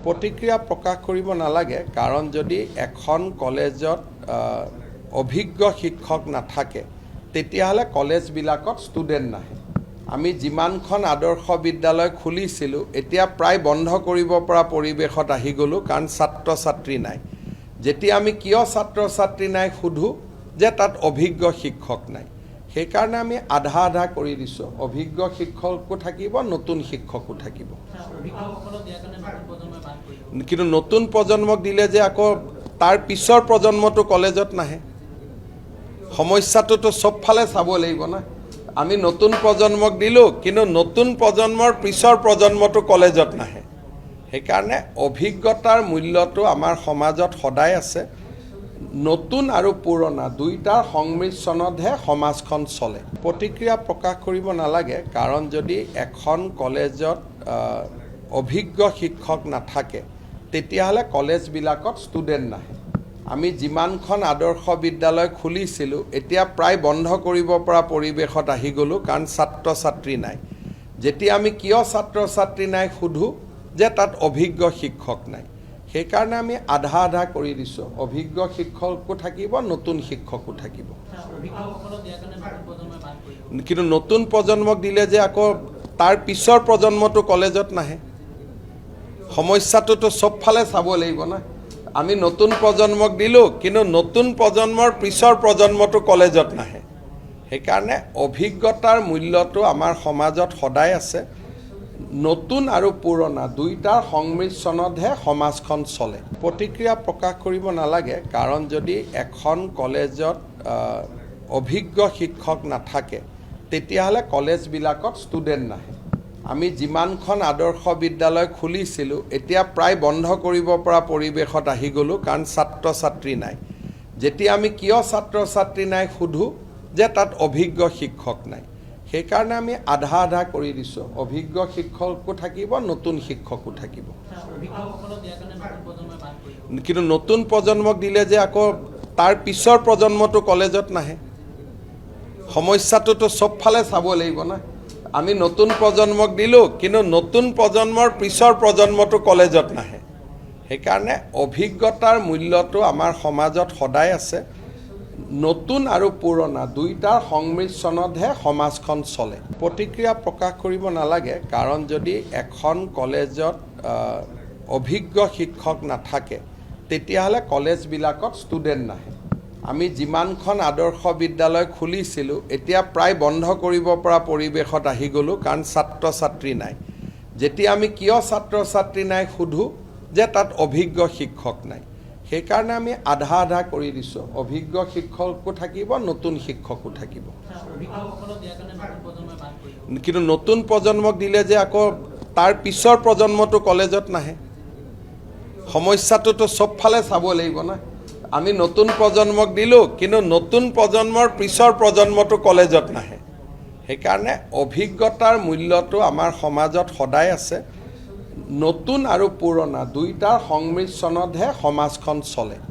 প্ৰতিক্ৰিয়া প্ৰকাশ কৰিব নালাগে কাৰণ যদি এখন কলেজত অভিজ্ঞ শিক্ষক নাথাকে তেতিয়াহ'লে কলেজবিলাকত ষ্টুডেণ্ট নাহে। আমি যিমানখন আদৰ্শ বিদ্যালয় খুলিছিলোঁ এতিয়া প্ৰায় বন্ধ কৰিব পৰা পৰিৱেশত আহি গ'লোঁ কাৰণ ছাত্ৰ ছাত্ৰী নাই। যেতিয়া আমি কিয় ছাত্ৰ ছাত্ৰী নাই সোধোঁ যে তাত অভিজ্ঞ শিক্ষক নাই, সেইকাৰণে আমি আধা আধা কৰি দিছোঁ। অভিজ্ঞ শিক্ষকো থাকিব, নতুন শিক্ষকো থাকিব। কিন্তু নতুন প্ৰজন্মক দিলে যে আকৌ তাৰ পিছৰ প্ৰজন্মটো কলেজত নাহে, সমস্যাটোতো চবফালে চাব লাগিব না। আমি নতুন প্ৰজন্মক দিলোঁ কিন্তু নতুন প্ৰজন্মৰ পিছৰ প্ৰজন্মটো কলেজত নাহে। সেইকাৰণে অভিজ্ঞতাৰ মূল্যটো আমাৰ সমাজত সদায় আছে। নতুন আৰু পুৰণা দুইটাৰ সংমিশ্ৰণতহে সমাজখন চলে। প্ৰতিক্ৰিয়া প্ৰকাশ কৰিব নালাগে কাৰণ যদি এখন কলেজত অভিজ্ঞ শিক্ষক নাথাকে তেতিয়াহ'লে কলেজবিলাকত ষ্টুডেণ্ট নাহে। আমি যিমানখন আদৰ্শ বিদ্যালয় খুলিছিলোঁ এতিয়া প্ৰায় বন্ধ কৰিব পৰা পৰিৱেশত আহি গ'লোঁ কাৰণ ছাত্ৰ ছাত্ৰী নাই। যেতিয়া আমি কিয় ছাত্ৰ ছাত্ৰী নাই সোধোঁ যে তাত অভিজ্ঞ শিক্ষক নাই, সেইকাৰণে আমি আধা আধা কৰি দিছোঁ। অভিজ্ঞ শিক্ষকো থাকিব, নতুন শিক্ষকো থাকিব। কিন্তু নতুন প্ৰজন্মক দিলে যে আকৌ তাৰ পিছৰ প্ৰজন্মটো কলেজত নাহে, সমস্যাটোতো চবফালে চাব লাগিব না। আমি নতুন প্ৰজন্মক দিলোঁ কিন্তু নতুন প্ৰজন্মৰ পিছৰ প্ৰজন্মটো কলেজত নাহে। সেইকাৰণে অভিজ্ঞতাৰ মূল্যটো আমাৰ সমাজত সদায় আছে। নতুন আৰু পুৰণা দুইটাৰ সংমিশ্ৰণতহে সমাজখন চলে। প্ৰতিক্ৰিয়া প্ৰকাশ কৰিব নালাগে কাৰণ যদি এখন কলেজত অভিজ্ঞ শিক্ষক নাথাকে তেতিয়াহ'লে কলেজবিলাকত ষ্টুডেণ্ট নাহে। আমি যিমানখন আদৰ্শ বিদ্যালয় খুলিছিলোঁ এতিয়া প্ৰায় বন্ধ কৰিব পৰা পৰিৱেশত আহি গ'লোঁ কাৰণ ছাত্ৰ ছাত্ৰী নাই। যেতিয়া আমি কিয় ছাত্ৰ ছাত্ৰী নাই সোধোঁ যে তাত অভিজ্ঞ শিক্ষক নাই, সেইকাৰণে আমি আধা আধা কৰি দিছোঁ। অভিজ্ঞ শিক্ষকো থাকিব, নতুন শিক্ষকো থাকিব। কিন্তু নতুন প্ৰজন্মক দিলে যে আকৌ তাৰ পিছৰ প্ৰজন্মটো কলেজত নাহে, সমস্যাটোতো চবফালে চাব লাগিব না। আমি নতুন প্ৰজন্মক দিলোঁ কিন্তু নতুন প্ৰজন্মৰ পিছৰ প্ৰজন্মটো কলেজত নাহে। সেইকাৰণে অভিজ্ঞতাৰ মূল্যটো আমাৰ সমাজত সদায় আছে। নতুন আৰু পুৰণা দুইটাৰ সংমিশ্ৰণতহে সমাজখন চলে। প্ৰতিক্ৰিয়া প্ৰকাশ কৰিব নালাগে কাৰণ যদি এখন কলেজত অভিজ্ঞ শিক্ষক নাথাকে তেতিয়াহ'লে কলেজবিলাকত ষ্টুডেণ্ট নাহে। আমি যিমানখন আদৰ্শ বিদ্যালয় খুলিছিলোঁ এতিয়া প্ৰায় বন্ধ কৰিব পৰা পৰিৱেশত আহি গ'লোঁ কাৰণ ছাত্ৰ ছাত্ৰী নাই। যেতিয়া আমি কিয় ছাত্ৰ ছাত্ৰী নাই সোধোঁ যে তাত অভিজ্ঞ শিক্ষক নাই, সেইকাৰণে আমি আধা আধা কৰি দিছোঁ। অভিজ্ঞ শিক্ষকো থাকিব, নতুন শিক্ষকো থাকিব। কিন্তু নতুন প্ৰজন্মক দিলে যে আকৌ তাৰ পিছৰ প্ৰজন্মটো কলেজত নাহে, সমস্যাটোতো চবফালে চাব লাগিব না। আমি নতুন প্ৰজন্মক দিলোঁ কিন্তু নতুন প্ৰজন্মৰ পিছৰ প্ৰজন্মটো কলেজত নাহে। সেইকাৰণে অভিজ্ঞতাৰ মূল্যটো আমাৰ সমাজত সদায় আছে। নতুন আৰু পুৰণা দুইটাৰ সংমিশ্ৰণতহে সমাজখন চলে।